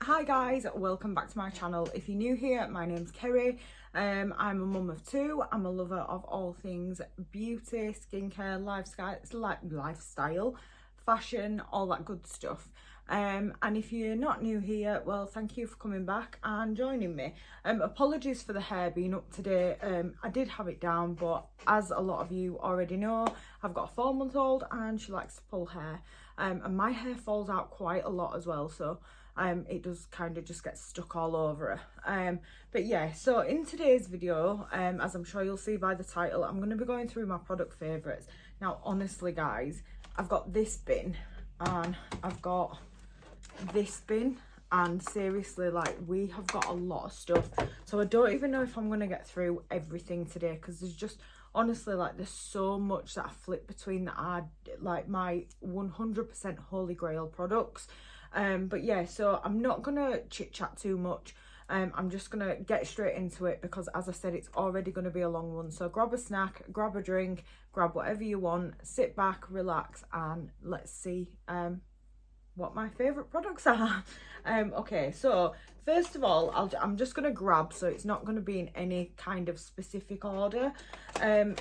Hi guys, welcome back to my channel. If you're new here, my name's Kerry. I'm a mum of two. I'm a lover of all things beauty, skincare, lifestyle, fashion, all that good stuff. And if you're not new here, well, thank you for coming back and joining me. Apologies for the hair being up today. I did have it down, but as a lot of you already know, I've got a 4-month-old and she likes to pull hair. And my hair falls out quite a lot as well, so it does kind of just get stuck all over her. But yeah, so in today's video, as I'm sure you'll see by the title, I'm going to be going through my product favourites. Now honestly guys, I've got this bin and I've got this bin, and seriously, like, we have got a lot of stuff, so I don't even know if I'm going to get through everything today, because there's just honestly, like, there's so much that I flip between that are like my 100% holy grail products. But yeah, so I'm not gonna chit chat too much. I'm just gonna get straight into it, because as I said, it's already gonna be a long one. So grab a snack, grab a drink, grab whatever you want, sit back, relax, and let's see what my favorite products are. Okay, so first of all, I'm just gonna grab, so it's not gonna be in any kind of specific order.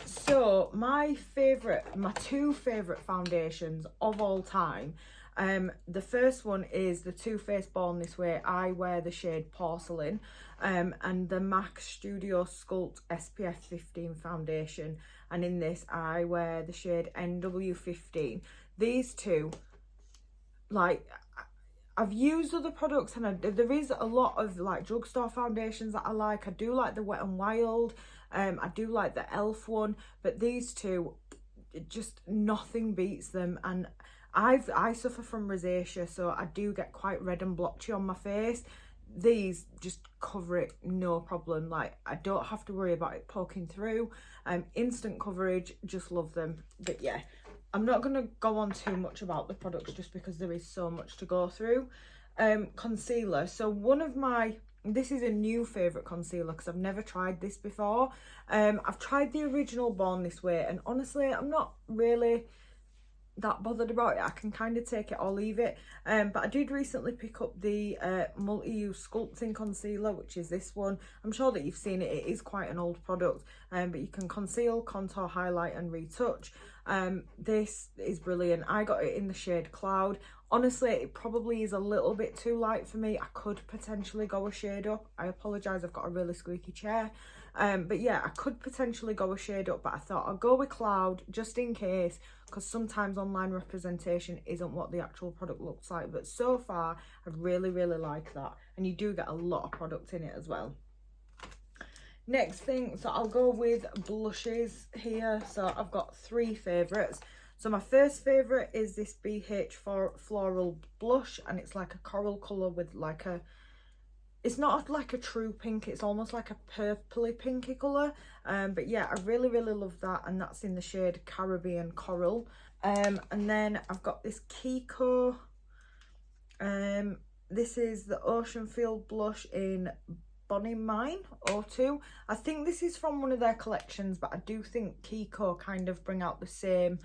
So my two favorite foundations of all time. The first one is the Too Faced Born This Way. I wear the shade Porcelain, and the MAC Studio Sculpt SPF 15 foundation, and in this I wear the shade NW15. These two, like, I've used other products, and there is a lot of like drugstore foundations that I like. I do like the Wet n Wild, I do like the Elf one, but these two, just nothing beats them. And I suffer from rosacea, so I do get quite red and blotchy on my face. These just cover it, no problem. Like, I don't have to worry about it poking through. Instant coverage, just love them. But yeah, I'm not going to go on too much about the products just because there is so much to go through. Concealer. So this is a new favourite concealer because I've never tried this before. I've tried the original Born This Way, and honestly, I'm not really that bothered about it. I can kind of take it or leave it. But I did recently pick up the multi-use sculpting concealer, which is this one. I'm sure that you've seen it. It is quite an old product, but you can conceal, contour, highlight and retouch. This is brilliant. I got it in the shade Cloud. Honestly, it probably is a little bit too light for me. I could potentially go a shade up. I apologise, I've got a really squeaky chair. But yeah, I could potentially go a shade up, but I thought I'll go with Cloud just in case, because sometimes online representation isn't what the actual product looks like. But so far, I really, really like that. And you do get a lot of product in it as well. Next thing, so I'll go with blushes here. So I've got 3 favourites. So my first favourite is this BH Floral Blush, and it's like a coral colour with like a, it's not like a true pink, it's almost like a purpley pinky colour. But yeah, I really, really love that, and that's in the shade Caribbean Coral. And then I've got this Kiko. This is the Ocean Field Blush in Bonnie Mine 02. I think this is from one of their collections, but I do think Kiko kind of bring out the same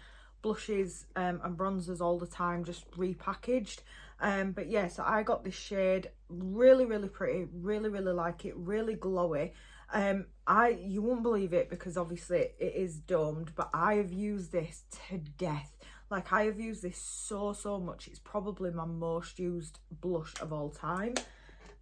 blushes and bronzers all the time, just repackaged. But yeah, so I got this shade, really, really pretty, really, really like it, really glowy. You won't believe it because obviously it is domed, but I have used this to death. Like, I have used this so much. It's probably my most used blush of all time.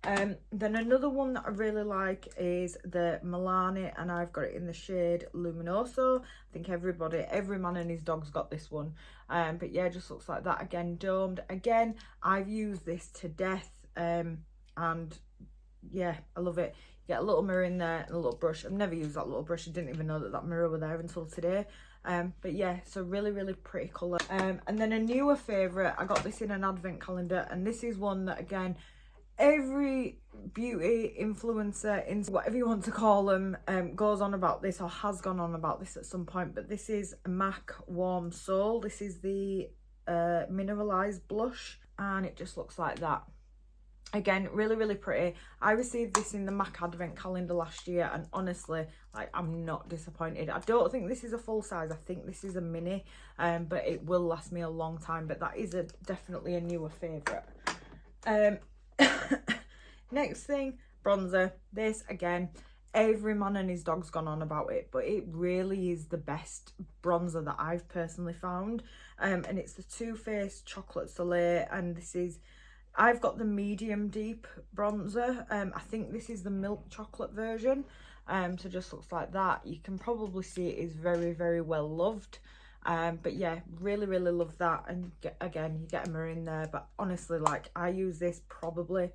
Then another one that I really like is the Milani, and I've got it in the shade Luminoso. I think every man and his dog's got this one. But yeah, it just looks like that. Again, domed. Again, I've used this to death, and yeah, I love it. You get a little mirror in there and a little brush. I've never used that little brush. I didn't even know that mirror was there until today. But yeah, so really, really pretty colour. And then a newer favourite, I got this in an advent calendar, and this is one that, again, every beauty influencer, whatever you want to call them, goes on about this or has gone on about this at some point. But this is MAC Warm Soul. This is the mineralized blush, and it just looks like that. Again, really, really pretty. I received this in the MAC advent calendar last year, and honestly, like, I'm not disappointed. I don't think this is a full size. I think this is a mini, but it will last me a long time. But that is definitely a newer favourite. Next thing, bronzer. This, again, every man and his dog's gone on about it, but it really is the best bronzer that I've personally found. And it's the Too Faced Chocolate Soleil, and this is, I've got the medium deep bronzer. I think this is the milk chocolate version. So just looks like that. You can probably see it is very, very well loved. But yeah, really love that. And again, you get a mirror in there, but honestly, like, I use this probably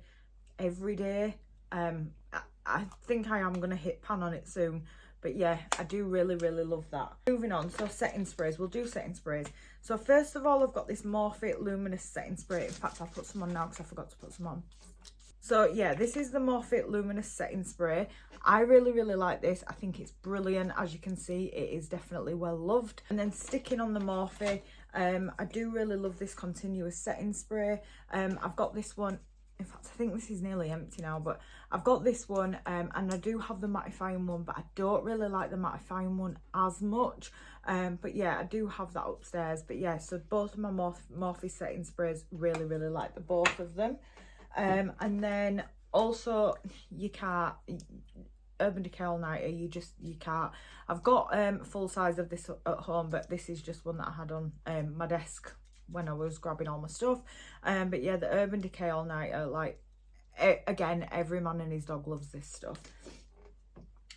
every day. I think I am gonna hit pan on it soon, but yeah, I do really love that. Moving on, so setting sprays. We'll do setting sprays. So first of all, I've got this Morphe Luminous setting spray. In fact, I'll put some on now because I forgot to put some on. So yeah, this is the Morphe Luminous setting spray. I really like this. I think it's brilliant. As you can see, it is definitely well loved. And then sticking on the Morphe, I do really love this continuous setting spray. I've got this one. In fact, I think this is nearly empty now, but I've got this one, and I do have the mattifying one, but I don't really like the mattifying one as much. But yeah, I do have that upstairs. But yeah, so both of my Morphe setting sprays, really like the both of them. And then also, you can't, Urban Decay All Nighter, you can't. I've got full size of this at home, but this is just one that I had on my desk when I was grabbing all my stuff. But yeah, the Urban Decay All Nighter, like, again, every man and his dog loves this stuff.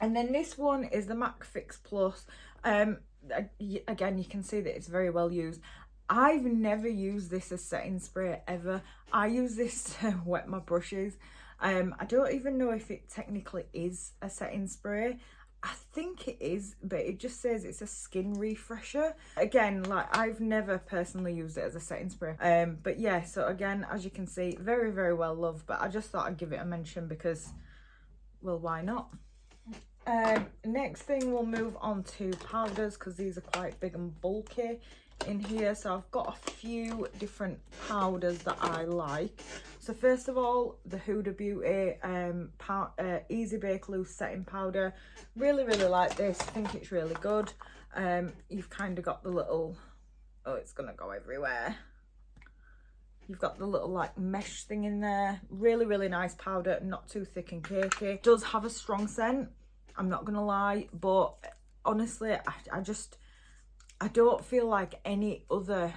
And then this one is the MAC Fix Plus. Again, you can see that it's very well used. I've never used this as setting spray ever. I use this to wet my brushes. I don't even know if it technically is a setting spray. I think it is, but it just says it's a skin refresher. Again, like, I've never personally used it as a setting spray. But yeah, so again, as you can see, very well loved, but I just thought I'd give it a mention because, well, why not? Next thing, we'll move on to powders because these are quite big and bulky in here. So I've got a few different powders that I like. So first of all, the Huda Beauty Easy Bake Loose setting powder. Really like this. I think it's really good. You've kind of got the little, oh, it's gonna go everywhere. You've got the little, like, mesh thing in there. Really nice powder, not too thick and cakey. It does have a strong scent, I'm not gonna lie, but honestly, I don't feel like any other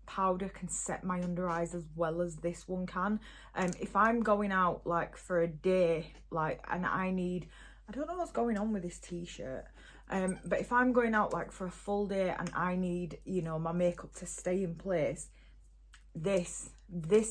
powder can set my under eyes as well as this one can. If I'm going out, like, for a day, like, and I don't know what's going on with this t-shirt, but if I'm going out, like, for a full day and I need, you know, my makeup to stay in place, this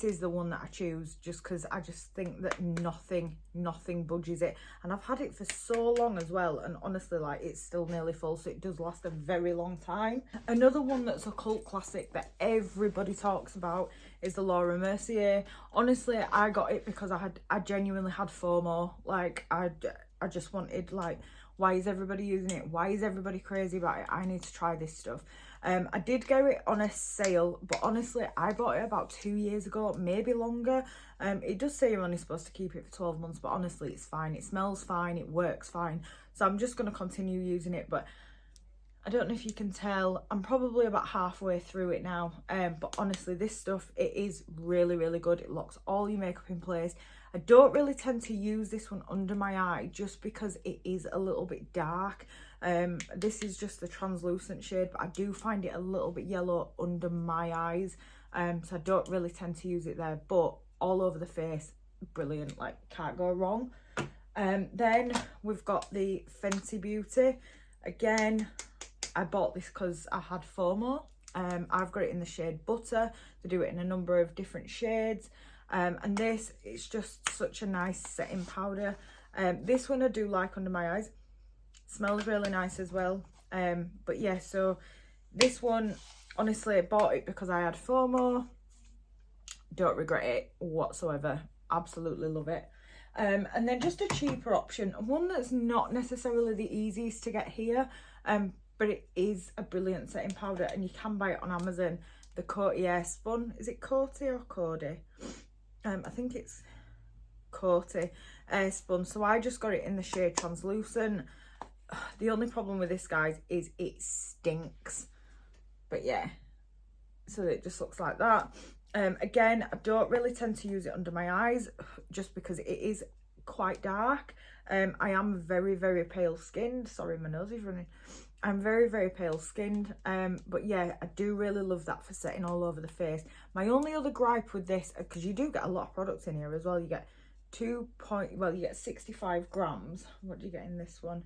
is the one that I choose, just because I just think that nothing budges it. And I've had it for so long as well, and honestly, like, it's still nearly full, so it does last a very long time. Another one that's a cult classic that everybody talks about is the Laura Mercier. Honestly, I got it because I genuinely had FOMO. Like, I just wanted, like, why is everybody using it? Why is everybody crazy about it? I need to try this stuff. I did get it on a sale, but honestly, I bought it about 2 years ago, maybe longer. It does say you're only supposed to keep it for 12 months, but honestly, it's fine. It smells fine. It works fine. So I'm just going to continue using it, but I don't know if you can tell, I'm probably about halfway through it now. But honestly, this stuff, it is really good. It locks all your makeup in place. I don't really tend to use this one under my eye just because it is a little bit dark. This is just the translucent shade, but I do find it a little bit yellow under my eyes. So I don't really tend to use it there, but all over the face, brilliant, like, can't go wrong. Then we've got the Fenty Beauty. Again, I bought this because I had FOMO. I've got it in the shade Butter. They do it in a number of different shades. And this, it's just such a nice setting powder. This one I do like under my eyes. Smells really nice as well. But yeah, so this one, honestly, I bought it because I had FOMO. Don't regret it whatsoever. Absolutely love it. And then just a cheaper option, one that's not necessarily the easiest to get here, but it is a brilliant setting powder, and you can buy it on Amazon. The Coty Air Spun. Is it Coty or Cody? I think it's Coty Air Spun. So I just got it in the shade Translucent. The only problem with this, guys, is it stinks. But yeah, so it just looks like that. Again, I don't really tend to use it under my eyes just because it is quite dark. I am very, very pale skinned. Sorry, my nose is running. I'm very, very pale skinned. But yeah, I do really love that for setting all over the face. My only other gripe with this, because you do get a lot of products in here as well. You get you get 65 grams. What do you get in this one?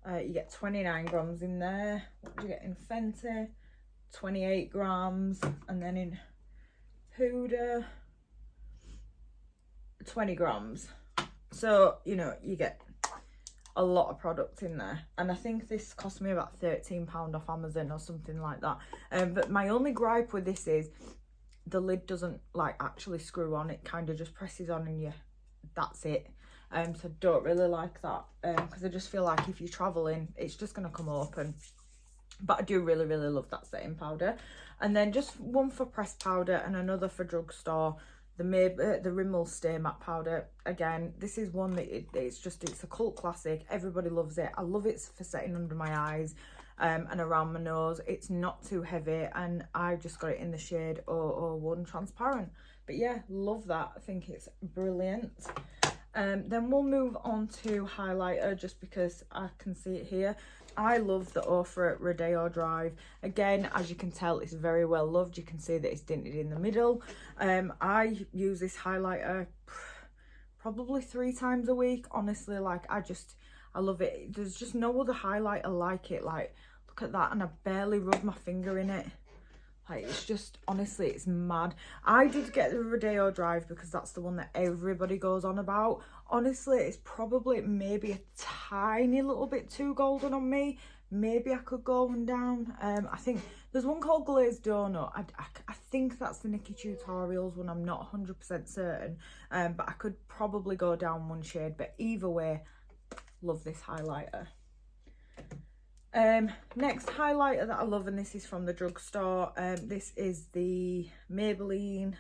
You get 29 grams in there. What do you get in Fenty? 28 grams. And then in Huda, 20 grams. So, you know, you get a lot of product in there, and I think this cost me about £13 off Amazon or something like that. But my only gripe with this is the lid doesn't like actually screw on. It kind of just presses on and that's it. So don't really like that, because I just feel like if you're traveling it's just going to come open. But I do really, really love that setting powder. And then just one for pressed powder and another for drugstore. The Rimmel Stay Matte Powder. Again, this is one that it's a cult classic. Everybody loves it. I love it for setting under my eyes and around my nose. It's not too heavy, and I just got it in the shade 001 Transparent. But yeah, love that. I think it's brilliant. Then we'll move on to highlighter, just because I can see it here. I love the Ofra Rodeo Drive. Again, as you can tell, it's very well loved. You can see that it's dinted in the middle. I use this highlighter probably 3 times a week. Honestly, like I love it. There's just no other highlighter like it. Like, look at that, and I barely rub my finger in it. Like, it's just, honestly, it's mad. I did get the Rodeo Drive because that's the one that everybody goes on about. Honestly, it's probably maybe a tiny little bit too golden on me. Maybe I could go one down. I think there's one called Glazed Donut. I think that's the Nikki Tutorials one. I'm not 100% certain. But I could probably go down one shade. But either way, love this highlighter. Next highlighter that I love, and this is from the drugstore. This is the Maybelline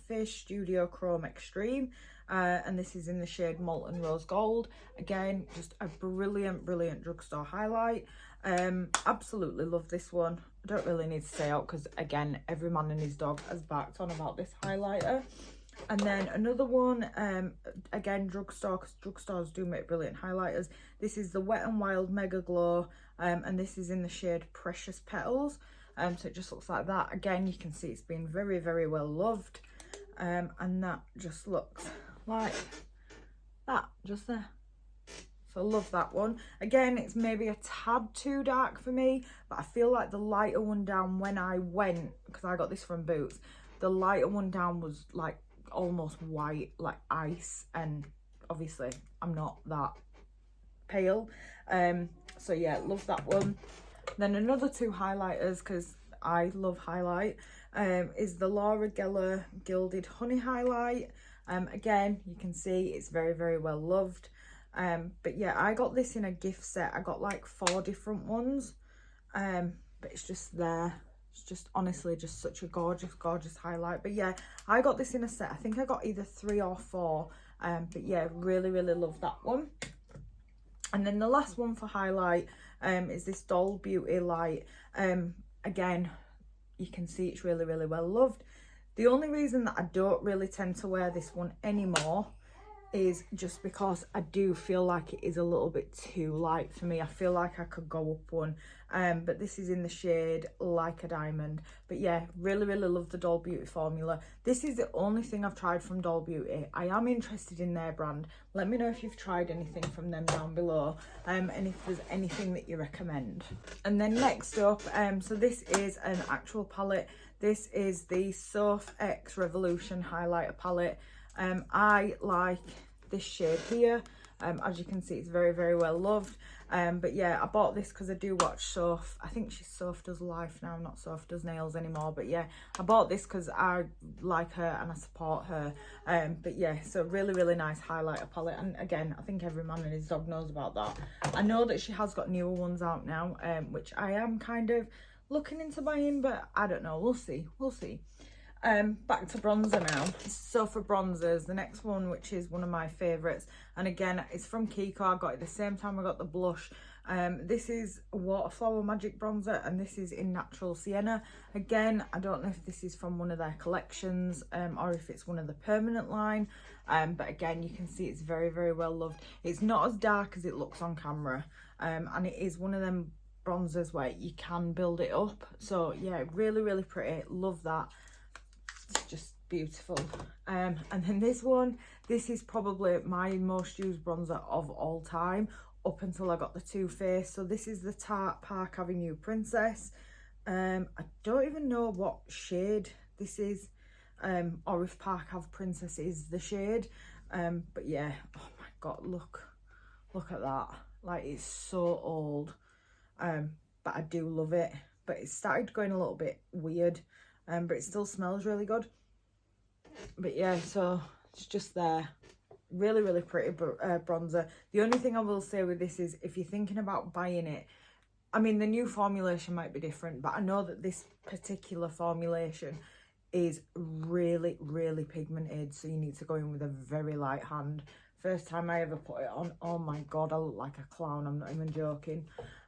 Fish Studio Chrome Extreme, and this is in the shade Molten Rose Gold. Again, just a brilliant drugstore highlight. Absolutely love this one. I don't really need to say out because, again, every man and his dog has barked on about this highlighter. And then another one, again, drugstore, because drugstores do make brilliant highlighters. This is the Wet n Wild Mega Glow, and this is in the shade Precious Petals. So it just looks like that. Again, you can see it's been very well loved. And that just looks like that, just there. So I love that one. Again, it's maybe a tad too dark for me, but I feel like the lighter one down when I went, because I got this from Boots, the lighter one down was like almost white, like ice, and obviously I'm not that pale. So yeah, love that one. Then another 2 highlighters, because I love highlight, is the Laura Geller Gilded Honey Highlight. Again, you can see it's very well loved. But yeah, I got this in a gift set. I got like 4 different ones, but it's just there. It's just honestly just such a gorgeous highlight. But yeah, I got this in a set. I think I got either 3 or 4. But yeah, really love that one. And then the last one for highlight is this Doll Beauty Light. Again, you can see it's really well loved. The only reason that I don't really tend to wear this one anymore is just because I do feel like it is a little bit too light for me. I feel like I could go up one, but this is in the shade Like a Diamond. But yeah, really love the Doll Beauty formula. This is the only thing I've tried from Doll Beauty. I am interested in their brand. Let me know if you've tried anything from them down below, and if there's anything that you recommend. And then next up, so this is an actual palette. This is the Soph X Revolution highlighter palette. I like this shade here. As you can see, it's very well loved. But yeah, I bought this because I do watch Soph. I think she's Soph Does Life now, not Soph Does Nails anymore. But yeah, I bought this because I like her and I support her. But yeah, so really nice highlighter palette. And again, I think every man and his dog knows about that. I know that she has got newer ones out now, which I am kind of looking into buying, but I don't know. We'll see. Back to bronzer now. So for bronzers, the next one, which is one of my favourites, and again, it's from Kiko. I got it the same time I got the blush. This is Waterflower Magic Bronzer, and this is in Natural Sienna. Again, I don't know if this is from one of their collections or if it's one of the permanent line, but again, you can see it's very, very well loved. It's not as dark as it looks on camera, and it is one of them bronzers where you can build it up. So yeah, really, really pretty. Love that. It's just beautiful. And then this one, this is probably my most used bronzer of all time up until I got the Too Faced. So this is the Tarte Park Avenue Princess. I don't even know what shade this is, or if Park Ave Princess is the shade, but yeah, oh my god, look at that. Like, it's so old, but I do love it. But it started going a little bit weird, but it still smells really good. But yeah, so it's just there. Really, really pretty bronzer. The only thing I will say with this is, if you're thinking about buying it, I mean, the new formulation might be different, but I know that this particular formulation is really, really pigmented, so you need to go in with a very light hand. First time I ever put it on, oh my god, I look like a clown, I'm not even joking.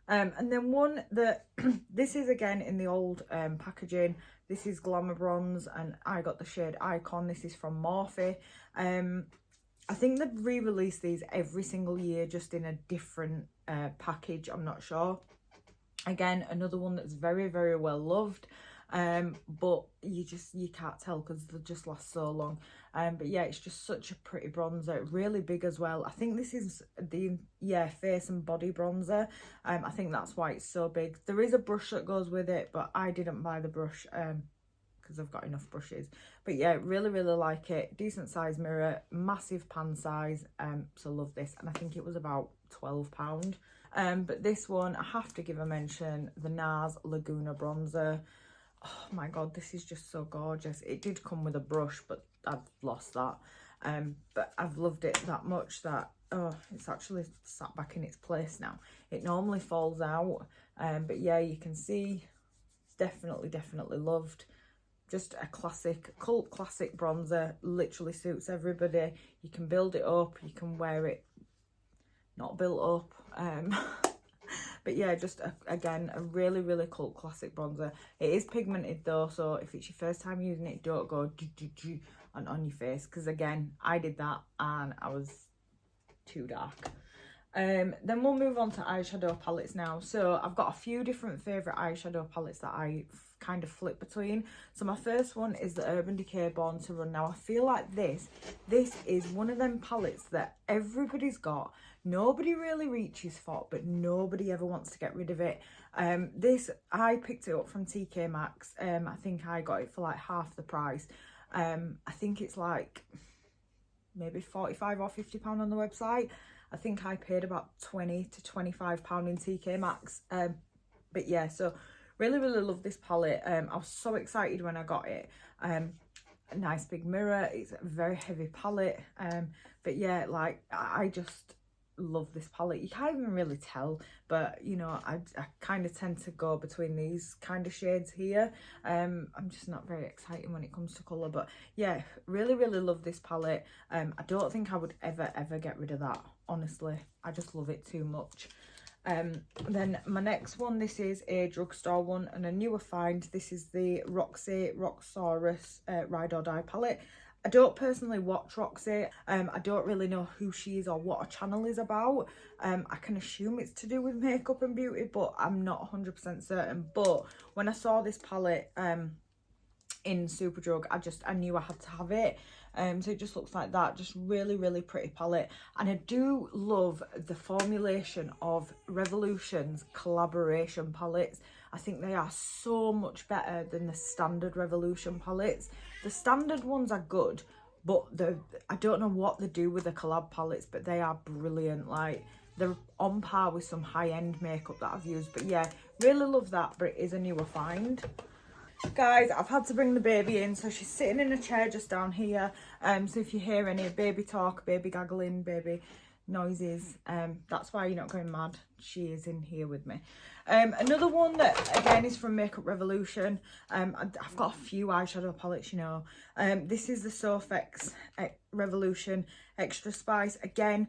And then one that, this is again in the old packaging. This is Glamour Bronze, and I got the shade Icon. This is from Morphe. I think they've re-released these every single year, just in a different package, I'm not sure. Again, another one that's very, very well loved, but you can't tell because they just last so long. But yeah, it's just such a pretty bronzer, really big as well. I think this is the face and body bronzer. I think that's why it's so big. There is a brush that goes with it, but I didn't buy the brush because I've got enough brushes. But yeah, really, really like it. Decent size mirror, massive pan size, so love this. And I think it was about £12. But this one, I have to give a mention, the NARS Laguna Bronzer. Oh my god, this is just so gorgeous. It did come with a brush, but I've lost that. But I've loved it that much that, oh, it's actually sat back in its place now. It normally falls out, but yeah, you can see, definitely, definitely loved. Just a classic, cult classic bronzer, literally suits everybody. You can build it up, you can wear it not built up. But yeah, just again, a really, really cult classic bronzer. It is pigmented though, so if it's your first time using it, don't go on your face, because again, I did that and I was too dark. Then we'll move on to eyeshadow palettes now. So I've got a few different favourite eyeshadow palettes that I kind of flip between. So my first one is the Urban Decay Born to Run. Now I feel like this is one of them palettes that everybody's got, nobody really reaches for, but nobody ever wants to get rid of it. This, I picked it up from TK Maxx. I think I got it for like half the price. I think it's like maybe £45 or £50 on the website. I think I paid about £20 to £25 in TK Maxx. But yeah, so really, really love this palette. I was so excited when I got it. A nice big mirror. It's a very heavy palette. But yeah, like, I just love this palette. You can't even really tell, but you know, I kind of tend to go between these kind of shades here. I'm just not very excited when it comes to colour, but yeah, really, really love this palette. I don't think I would ever get rid of that, honestly. I just love it too much. Then my next one, this is a drugstore one and a newer find. This is the Roxy Roxsaurus Ride or Die palette. I don't personally watch Roxy. I don't really know who she is or what her channel is about. I can assume it's to do with makeup and beauty, but I'm not 100% certain. But when I saw this palette in Superdrug, I knew I had to have it. So it just looks like that. Just really, really pretty palette. And I do love the formulation of Revolution's collaboration palettes. I think they are so much better than the standard Revolution palettes. The standard ones are good, but I don't know what they do with the collab palettes, but they are brilliant. Like, they're on par with some high-end makeup that I've used. But yeah, really love that, but it is a newer find. Guys, I've had to bring the baby in, so she's sitting in a chair just down here. So if you hear any baby talk, baby gaggling, baby noises, that's why you're not going mad. She is in here with me. Another one that again is from Makeup Revolution. I've got a few eyeshadow palettes, you know. This is the Sofx Revolution Extra Spice. Again,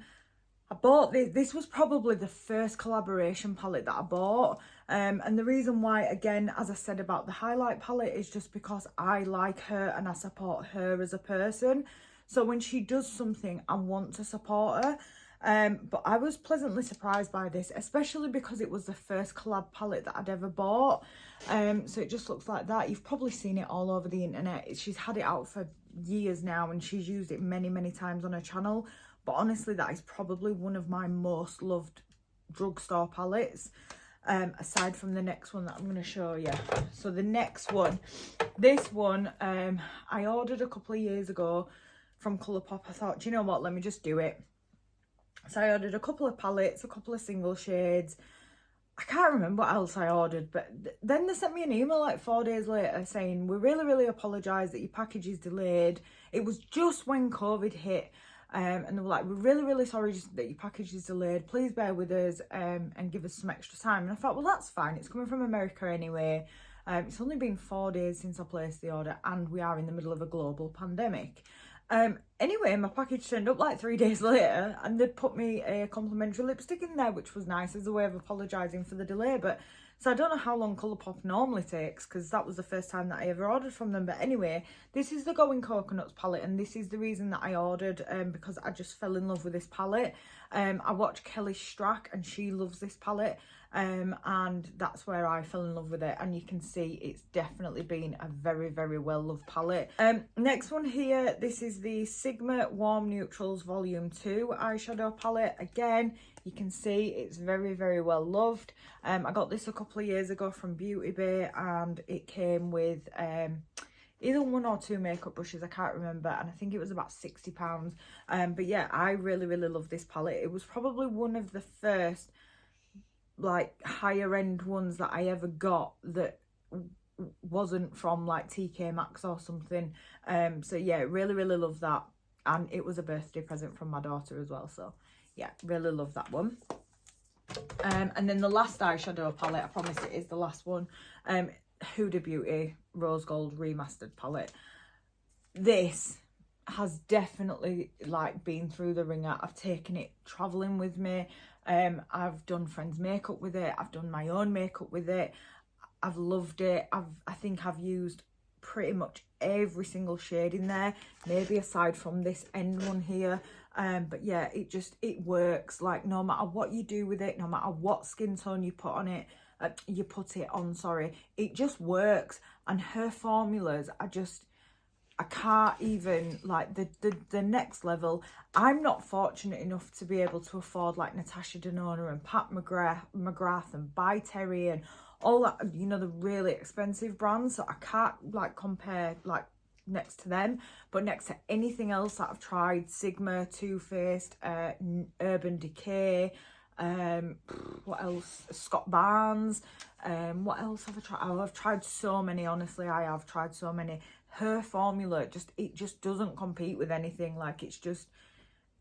I bought this was probably the first collaboration palette that I bought, and the reason why, again, as I said about the highlight palette, is just because I like her and I support her as a person. So when she does something, I want to support her. But I was pleasantly surprised by this, especially because it was the first collab palette that I'd ever bought. So it just looks like that. You've probably seen it all over the internet. She's had it out for years now and she's used it many times on her channel. But honestly, that is probably one of my most loved drugstore palettes, aside from the next one that I'm going to show you. So the next one, this one, I ordered a couple of years ago from Colourpop. I thought, do you know what, let me just do it. So I ordered a couple of palettes, a couple of single shades. I can't remember what else I ordered, but then they sent me an email like 4 days later saying, we really apologise that your package is delayed. It was just when COVID hit. And they were like, we're really sorry that your package is delayed. Please bear with us and give us some extra time. And I thought, well, that's fine. It's coming from America anyway. It's only been 4 days since I placed the order and we are in the middle of a global pandemic. Anyway, my package turned up like 3 days later and they'd put me a complimentary lipstick in there, which was nice as a way of apologising for the delay. But so I don't know how long Colourpop normally takes because that was the first time that I ever ordered from them. But anyway, this is the Going Coconuts palette and this is the reason that I ordered, because I just fell in love with this palette. I watched Kelly Strack and she loves this palette. And that's where I fell in love with it, and you can see it's definitely been a very well loved palette. Next one here, this is the Sigma Warm Neutrals Volume 2 eyeshadow palette. Again, you can see it's very well loved. I got this a couple of years ago from Beauty Bay and it came with either 1 or 2 makeup brushes, I can't remember, and I think it was about £60. But yeah, I really love this palette. It was probably one of the first like higher end ones that I ever got that wasn't from like TK Maxx or something. So yeah, really love that, and it was a birthday present from my daughter as well, so yeah, really love that one. And then the last eyeshadow palette, I promise it is the last one, Huda Beauty Rose Gold Remastered palette. This has definitely like been through the ringer. I've taken it traveling with me. I've done friends' makeup with it. I've done my own makeup with it. I've loved it. I think I've used pretty much every single shade in there, maybe aside from this end one here. But yeah, it works. Like no matter what you do with it, no matter what skin tone you put on it, it just works. And her formulas are just, I can't even, like the next level. I'm not fortunate enough to be able to afford like Natasha Denona and Pat McGrath and By Terry and all that, you know, the really expensive brands. So I can't like compare like next to them, but next to anything else that I've tried, Sigma, Too Faced, Urban Decay, what else, Scott Barnes, what else have I tried? Oh, I've tried so many, honestly. I have tried so many. Her formula it just doesn't compete with anything. Like it's just,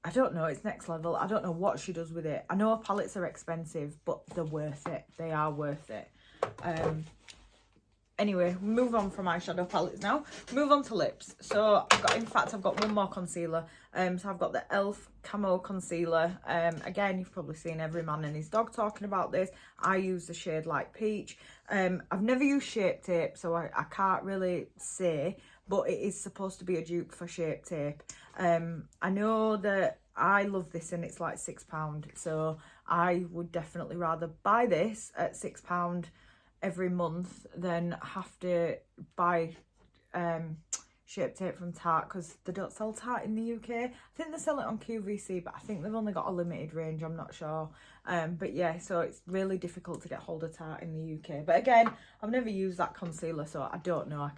I don't know, it's next level. I don't know what she does with it. I know palettes are expensive, but they're worth it. They are worth it. Anyway, move on from eyeshadow palettes now. Move on to lips. So I've got one more concealer. So I've got the e.l.f. Camo Concealer. Again, you've probably seen every man and his dog talking about this. I use the shade Light Peach. I've never used Shape Tape, so I can't really say, but it is supposed to be a dupe for Shape Tape. I know that I love this and it's like £6, so I would definitely rather buy this at £6 every month than have to buy Shape Tape from Tarte, because they don't sell Tarte in the UK. I think they sell it on QVC, but I think they've only got a limited range, I'm not sure. But yeah, so it's really difficult to get hold of Tarte in the UK. But again, I've never used that concealer, so I don't know. I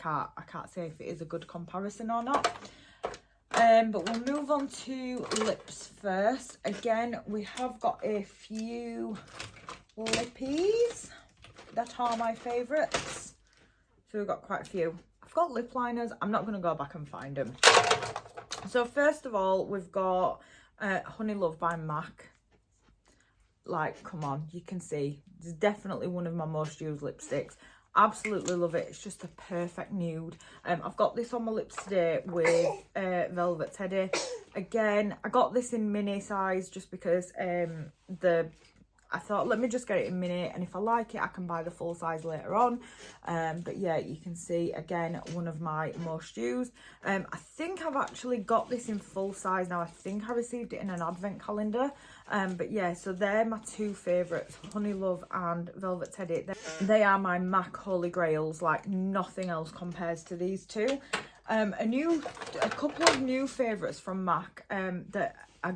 can't say if it is a good comparison or not. But we'll move on to lips first. Again, we have got a few lippies that are my favourites. So we've got quite a few. I've got lip liners. I'm not going to go back and find them. So first of all, we've got Honey Love by MAC. Like, come on, you can see. It's definitely one of my most used lipsticks. Absolutely love it. It's just a perfect nude. I've got this on my lips today with Velvet Teddy. Again, I got this in mini size just because I thought, let me just get it in mini, and if I like it, I can buy the full size later on. But yeah, you can see, again, one of my most used. I think I've actually got this in full size now. I think I received it in an advent calendar. But yeah, so they're my two favourites, Honey Love and Velvet Teddy. They are my MAC Holy Grails, like nothing else compares to these two. A couple of new favourites from MAC that I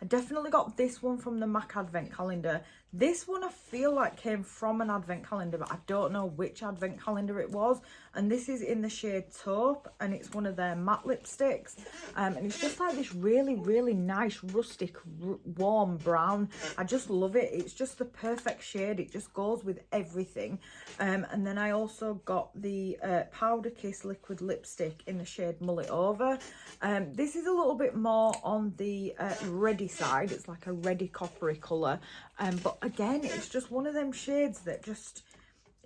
definitely got this one from the MAC advent calendar. This one I feel like came from an advent calendar, but I don't know which advent calendar it was. And this is in the shade Taupe, and it's one of their matte lipsticks. And it's just like this really, really nice, rustic, warm brown. I just love it. It's just the perfect shade. It just goes with everything. And then I also got the Powder Kiss liquid lipstick in the shade Mull It Over. This is a little bit more on the reddy side. It's like a reddy coppery colour. But again, it's just one of them shades that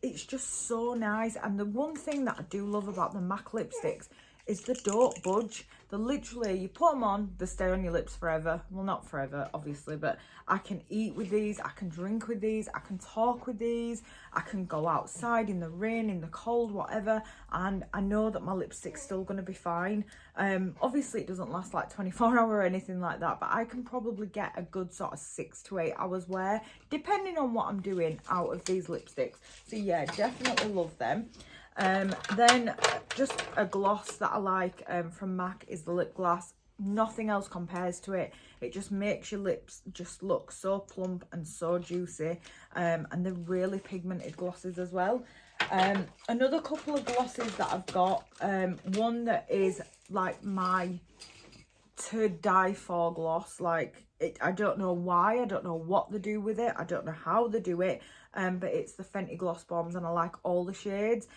it's just so nice. And the one thing that I do love about the MAC lipsticks is they don't budge. They're literally, you put them on, they stay on your lips forever. Well, not forever, obviously, but I can eat with these, I can drink with these, I can talk with these, I can go outside in the rain, in the cold, whatever, and I know that my lipstick's still going to be fine. Obviously, it doesn't last like 24 hours or anything like that, but I can probably get a good sort of 6 to 8 hours wear, depending on what I'm doing out of these lipsticks. So yeah, definitely love them. Then just a gloss that I like from MAC is the lip gloss. Nothing else compares to it. It just makes your lips just look so plump and so juicy, and they're really pigmented glosses as well. Another couple of glosses that I've got, one that is like my to die for gloss. Like I don't know why, I don't know what they do with it, I don't know how they do it, but it's the Fenty Gloss Bombs, and I like all the shades.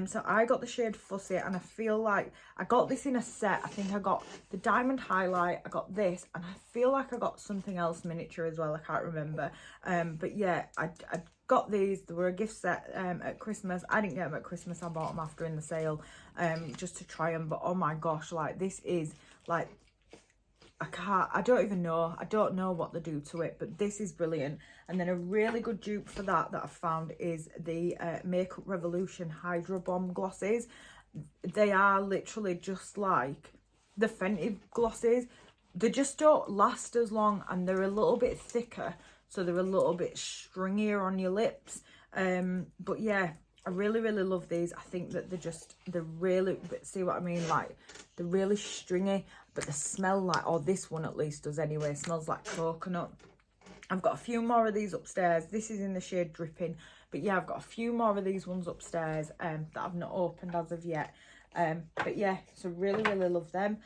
So I got the shade Fussy, and I feel like I got this in a set. I think I got the diamond highlight, I got this, and I feel like I got something else miniature as well, I can't remember. But yeah, I got these. They were a gift set at Christmas. I didn't get them at Christmas, I bought them after in the sale, just to try them. But oh my gosh, like this is like, I don't know what they do to it, but this is brilliant. And then a really good dupe for that I found is the Makeup Revolution Hydro Bomb glosses. They are literally just like the Fenty glosses. They just don't last as long, and they're a little bit thicker, so they're a little bit stringier on your lips. But yeah, I really, really love these. I think that they're really, see what I mean? Like, they're really stringy, but they smell like, or this one at least does anyway, smells like coconut. I've got a few more of these upstairs. This is in the shade Dripping. But yeah, I've got a few more of these ones upstairs that I've not opened as of yet. But yeah, so really, really love them.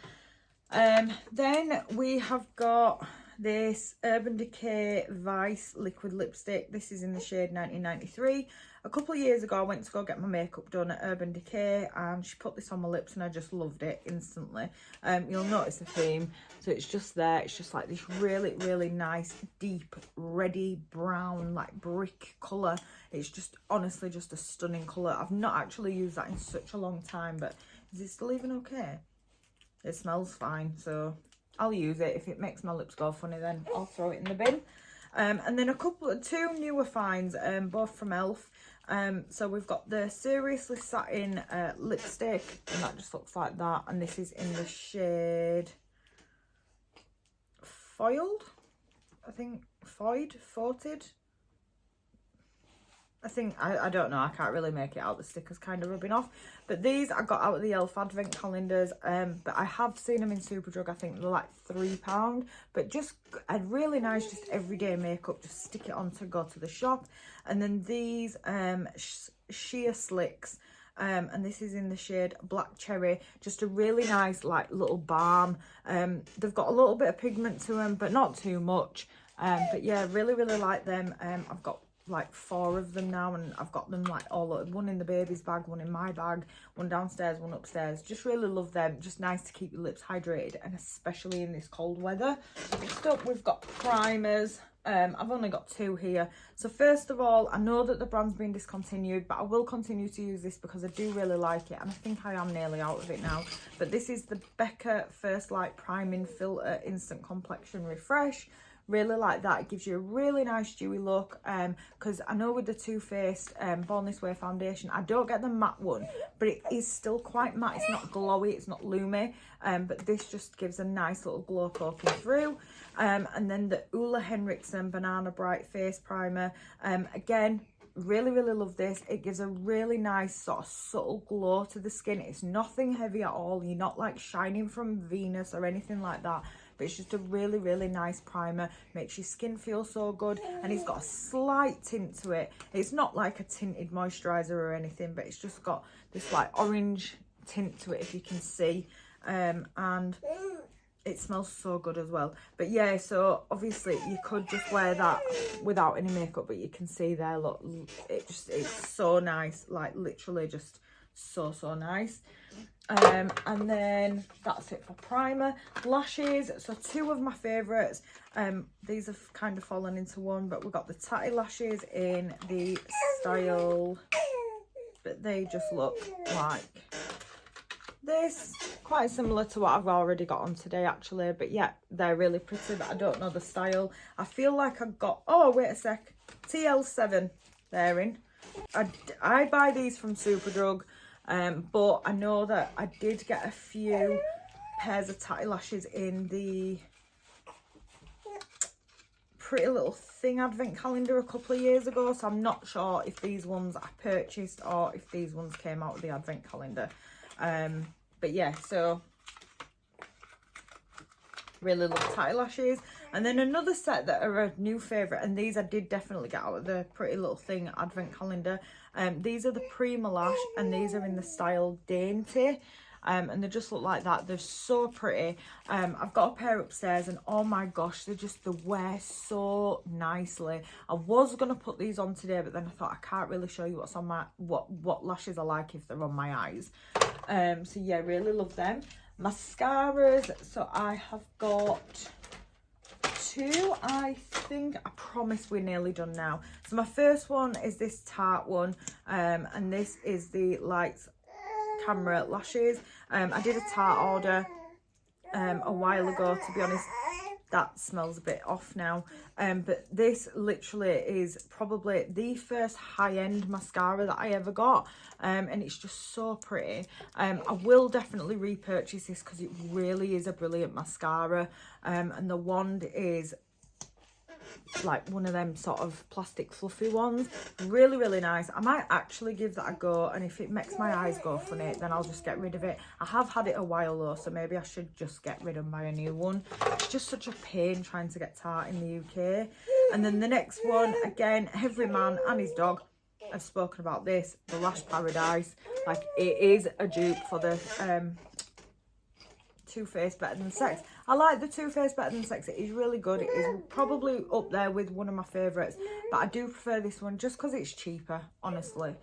Then we have got this Urban Decay Vice liquid lipstick. This is in the shade 1993. A couple of years ago, I went to go get my makeup done at Urban Decay, and she put this on my lips, and I just loved it instantly. You'll notice the theme. So it's just there. It's just like this really, really nice, deep, reddy brown, like brick colour. It's just, honestly, just a stunning colour. I've not actually used that in such a long time, but is it still even okay? It smells fine, so I'll use it. If it makes my lips go funny, then I'll throw it in the bin. And then two newer finds, both from ELF. So we've got the Seriously Satin lipstick, and that just looks like that. And this is in the shade Foiled, I think, Foated. I think, I don't know, I can't really make it out, the sticker's kind of rubbing off. But these I got out of the ELF advent calendars, but I have seen them in Superdrug. I think they're like £3, but just a really nice, just everyday makeup, just stick it on to go to the shop. And then these Sheer Slicks, and this is in the shade Black Cherry, just a really nice like little balm. They've got a little bit of pigment to them, but not too much. But yeah, really, really like them. I've got like 4 of them now, and I've got them like all, one in the baby's bag, one in my bag, one downstairs, one upstairs. Just really love them. Just nice to keep your lips hydrated, and especially in this cold weather. Next up, we've got primers. I've only got 2 here. So first of all, I know that the brand's been discontinued, but I will continue to use this because I do really like it, and I think I am nearly out of it now. But this is the Becca First Light Priming Filter Instant Complexion Refresh. Really like that. It gives you a really nice dewy look, because I know with the Too Faced Born This Way foundation, I don't get the matte one, but it is still quite matte. It's not glowy, it's not loomy, but this just gives a nice little glow poking through. And then the Ulla Henriksen Banana Bright Face Primer, again, really love this. It gives a really nice sort of subtle glow to the skin. It's nothing heavy at all. You're not like shining from Venus or anything like that, but it's just a really nice primer. Makes your skin feel so good, and it's got a slight tint to it. It's not like a tinted moisturizer or anything, but it's just got this like orange tint to it, if you can see, and it smells so good as well. But yeah, so obviously you could just wear that without any makeup, but you can see there, look, it's so nice, like literally just so nice. And then that's it for primer. Lashes, so 2 of my favorites. These have kind of fallen into one, but we've got the Tatty lashes in the style, but they just look like this, quite similar to what I've already got on today actually, but yeah, they're really pretty, but I don't know the style. I feel like I've got, oh wait a sec, TL7 they're in. I buy these from Superdrug, but I know that I did get a few pairs of Tatty lashes in the Pretty Little Thing advent calendar a couple of years ago, so I'm not sure if these ones I purchased or if these ones came out of the advent calendar. But yeah, so really love Tatty lashes. And then another set that are a new favourite, and these I did definitely get out of the Pretty Little Thing advent calendar. These are the Prima Lash, and these are in the style Dainty. And they just look like that. They're so pretty. I've got a pair upstairs, and oh my gosh, they wear so nicely. I was gonna put these on today, but then I thought I can't really show you what's on my what lashes I like if they're on my eyes. So yeah, really love them. Mascaras, so I have got 2, I think. I promise we're nearly done now. So my first one is this Tarte one, and this is the Lights Camera lashes. I did a Tarte order a while ago, to be honest. That smells a bit off now, but this literally is probably the first high-end mascara that I ever got, and it's just so pretty. I will definitely repurchase this because it really is a brilliant mascara, and the wand is like one of them sort of plastic fluffy ones. Really nice. I might actually give that a go, and if it makes my eyes go funny, then I'll just get rid of it. I have had it a while though, so maybe I should just get rid and buy a new one. It's just such a pain trying to get Tarte in the UK. And then the next one, again, every man and his dog have spoken about this, the Lash Paradise. Like, it is a dupe for the Too Faced Better Than Sex. I like the Too Faced Better Than Sex. It is really good. It is probably up there with one of my favourites, but I do prefer this one just because it's cheaper, honestly.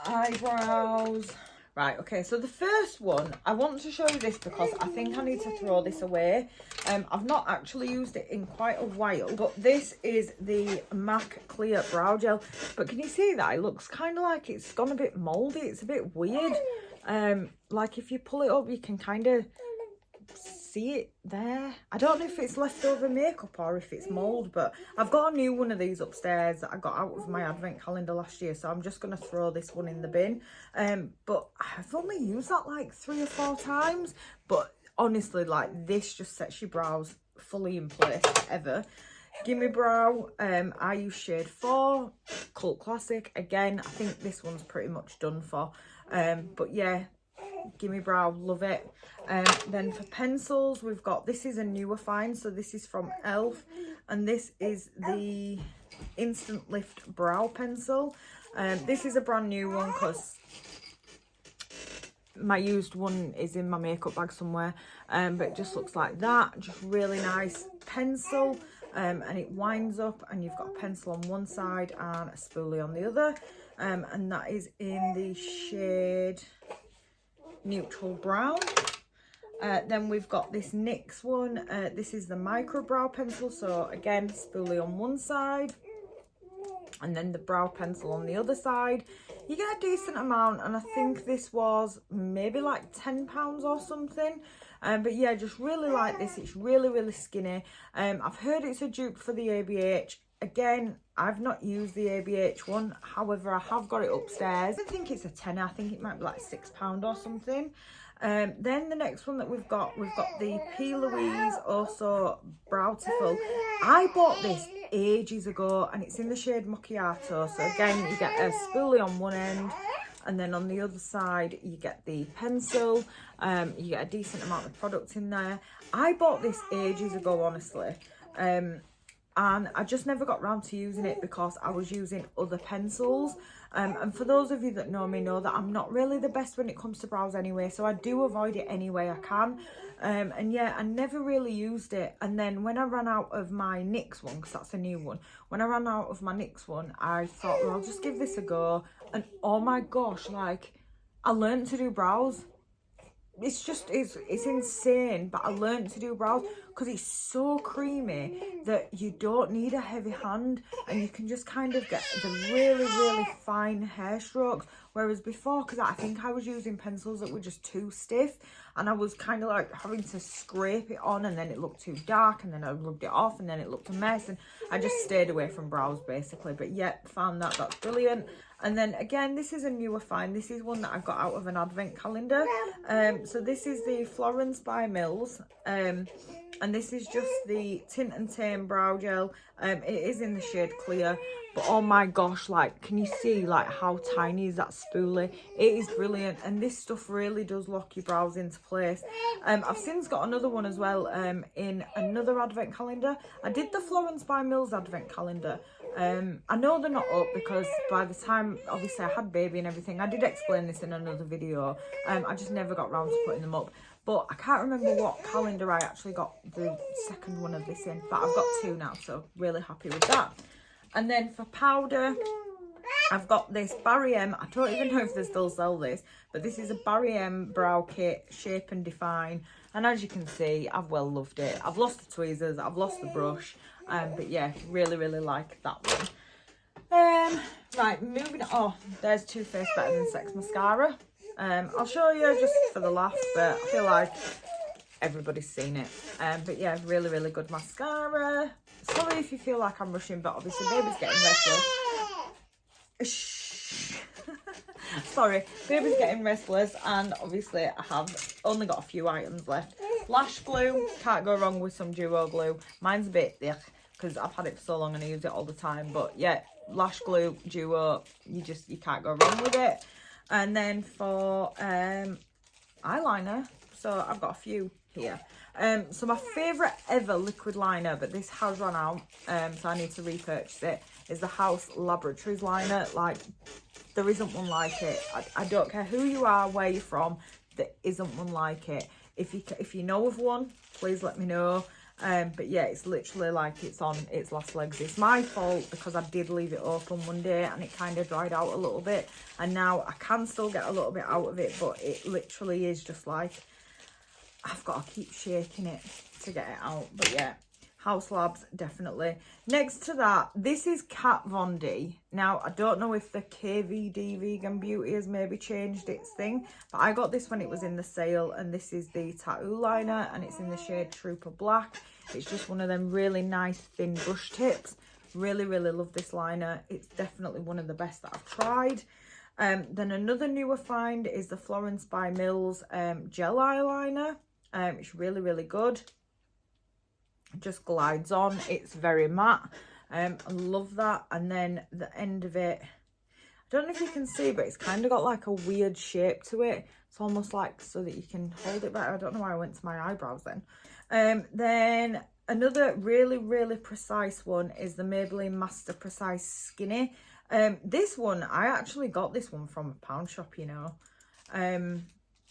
Eyebrows. Right, okay, so the first one, I want to show you this because I think I need to throw this away. I've not actually used it in quite a while, but this is the MAC Clear Brow Gel. But can you see that? It looks kind of like it's gone a bit mouldy. It's a bit weird. Like if you pull it up, you can kind of see it there. I don't know if it's leftover makeup or if it's mould, but I've got a new one of these upstairs that I got out of my advent calendar last year, so I'm just going to throw this one in the bin. But I've only used that like 3 or 4 times, but honestly, like, this just sets your brows fully in place ever. Gimme Brow, I use shade 4, Cult Classic. Again, I think this one's pretty much done for, but yeah, Gimme Brow, love it. Then for pencils, we've got, this is a newer find, so this is from ELF, and this is the Instant Lift Brow Pencil. This is a brand new one because my used one is in my makeup bag somewhere, but it just looks like that. Just really nice pencil, and it winds up, and you've got a pencil on one side and a spoolie on the other, and that is in the shade Neutral Brown. Then we've got this NYX one. This is the micro brow pencil. So again, spoolie on one side and then the brow pencil on the other side. You get a decent amount, and I think this was maybe like £10 or something. But yeah, just really like this. It's really, really skinny. I've heard it's a dupe for the ABH. Again, I've not used the ABH one. However, I have got it upstairs. I don't think it's a tenner. I think it might be like £6 or something. Then the next one that we've got the P. Louise also Brow-tiful. I bought this ages ago and it's in the shade Macchiato. So again, you get a spoolie on one end, and then on the other side you get the pencil. You get a decent amount of product in there. I bought this ages ago, honestly, and I just never got round to using it because I was using other pencils. And for those of you that know me know that I'm not really the best when it comes to brows anyway, so I do avoid it any way I can. And yeah, I never really used it. And then when I ran out of my NYX one, because that's a new one, when I ran out of my NYX one, I thought, well, I'll just give this a go. And oh my gosh, like, I learned to do brows. It's just, it's insane, but I learned to do brows because it's so creamy that you don't need a heavy hand, and you can just kind of get the really, really fine hair strokes. Whereas before, because I think I was using pencils that were just too stiff, and I was kind of like having to scrape it on, and then it looked too dark, and then I rubbed it off, and then it looked a mess, and I just stayed away from brows basically. But yet, found that's brilliant. And then again, this is a newer find. This is one that I got out of an advent calendar. So this is the Florence by Mills. And this is just the Tint and Tame Brow Gel. It is in the shade Clear. But oh my gosh, like, can you see like how tiny is that spoolie? It is brilliant, and this stuff really does lock your brows into place. I've since got another one as well in another advent calendar. I did the Florence by Mills advent calendar. I know they're not up because by the time obviously I had baby and everything, I did explain this in another video. I just never got round to putting them up. But I can't remember what calendar I actually got the second one of this in, but I've got two now, so really happy with that. And then for powder, I've got this Barry M. I don't even know if they still sell this, but this is a Barry M brow kit, Shape and Define. And as you can see, I've well loved it. I've lost the tweezers, I've lost the brush, but yeah, really, really like that one. Right, moving on. Oh, there's Too Faced Better Than Sex mascara. I'll show you just for the laugh, but I feel like everybody's seen it. But yeah, really, really good mascara. Sorry if you feel like I'm rushing, but obviously baby's getting restless. Shh. Sorry, baby's getting restless, and obviously I have only got a few items left. Lash glue, can't go wrong with some duo glue. Mine's a bit thick because I've had it for so long and I use it all the time, but yeah, lash glue, duo, you can't go wrong with it. And then for eyeliner, so I've got a few here. So my favourite ever liquid liner, but this has run out, so I need to repurchase it, is the House Laboratories liner. Like, there isn't one like it. I don't care who you are, where you're from, there isn't one like it. If you know of one, please let me know. But yeah, it's literally like it's on its last legs. It's my fault because I did leave it open one day and it kind of dried out a little bit, and now I can still get a little bit out of it, but it literally is just like I've got to keep shaking it to get it out. But yeah, House Labs, definitely. Next to that, this is Kat Von D. Now, I don't know if the KVD Vegan Beauty has maybe changed its thing, but I got this when it was in the sale, and this is the tattoo liner, and it's in the shade Trooper Black. It's just one of them really nice thin brush tips. Really, really love this liner. It's definitely one of the best that I've tried. Then another newer find is the Florence by Mills gel eyeliner. It's really, really good. It just glides on. It's very matte. I love that. And then the end of it, I don't know if you can see, but it's kind of got like a weird shape to it. It's almost like so that you can hold it better. I don't know why I went to my eyebrows then. Then another really, really precise one is the Maybelline Master Precise Skinny. This one, I actually got this one from a pound shop, you know.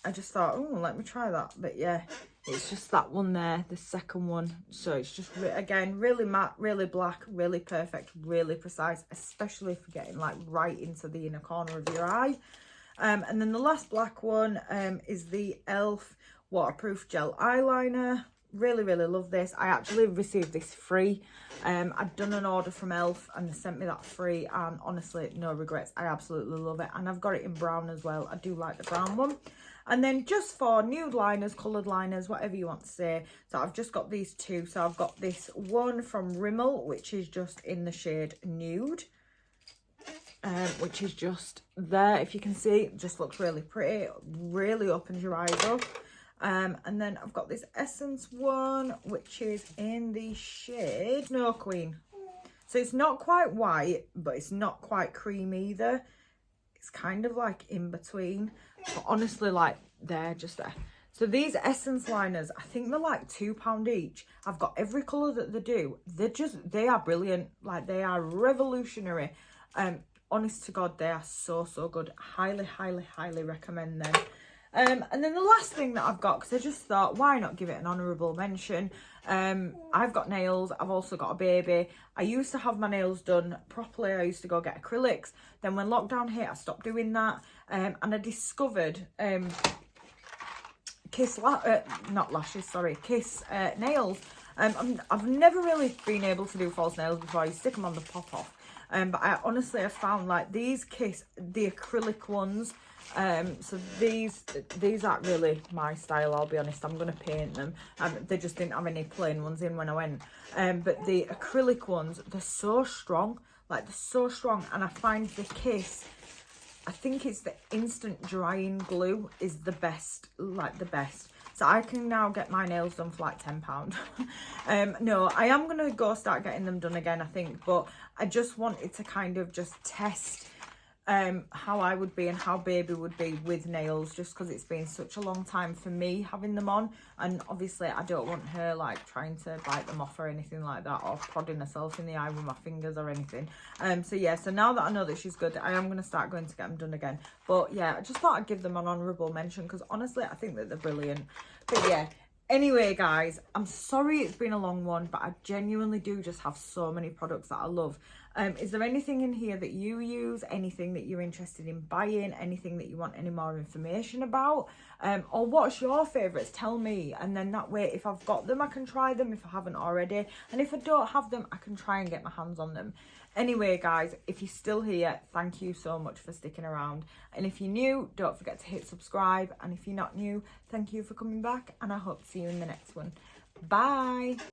I just thought, oh, let me try that. But yeah, it's just that one there, the second one. So it's just, again, really matte, really black, really perfect, really precise, especially if you're getting like right into the inner corner of your eye. And then the last black one is the e.l.f. waterproof gel eyeliner. Really, really love this. I actually received this free. I'd done an order from Elf and they sent me that free, and honestly, no regrets. I absolutely love it. And I've got it in brown as well. I do like the brown one. And then just for nude liners, coloured liners, whatever you want to say. So I've just got these two. So I've got this one from Rimmel, which is just in the shade Nude. Which is just there. If you can see, it just looks really pretty. Really opens your eyes up. And then I've got this Essence one, which is in the shade Snow Queen. So it's not quite white, but it's not quite cream either. It's kind of like in between. But honestly, like, they're just there. So these Essence liners, I think they're like £2 each. I've got every colour that they do. They are brilliant. Like, they are revolutionary. Honest to God, they are so, so good. Highly, highly, highly recommend them. And then the last thing that I've got, because I just thought, why not give it an honourable mention? I've got nails. I've also got a baby. I used to have my nails done properly. I used to go get acrylics. Then when lockdown hit, I stopped doing that. And I discovered Kiss nails. I've never really been able to do false nails before. You stick them on the pop off. But I honestly have found, like, these Kiss, the acrylic ones, so these aren't really my style, I'll be honest. I'm going to paint them. They just didn't have any plain ones in when I went. But the acrylic ones, they're so strong. Like, they're so strong. And I find the Kiss, I think it's the instant drying glue is the best, like the best. So I can now get my nails done for like £10. No, I am going to go start getting them done again, I think. But I just wanted to kind of just test how I would be and how baby would be with nails, just because it's been such a long time for me having them on, and obviously I don't want her like trying to bite them off or anything like that, or prodding herself in the eye with my fingers or anything. So yeah, so now that I know that she's good, I am going to start going to get them done again. But yeah, I just thought I'd give them an honourable mention, because honestly I think that they're brilliant. But yeah, anyway guys, I'm sorry it's been a long one, but I genuinely do just have so many products that I love. Is there anything in here that you use, anything that you're interested in buying, anything that you want any more information about, or what's your favourites? Tell me, and then that way if I've got them I can try them if I haven't already, and if I don't have them I can try and get my hands on them. Anyway guys, if you're still here, thank you so much for sticking around, and if you're new, don't forget to hit subscribe, and if you're not new, thank you for coming back, and I hope to see you in the next one. Bye.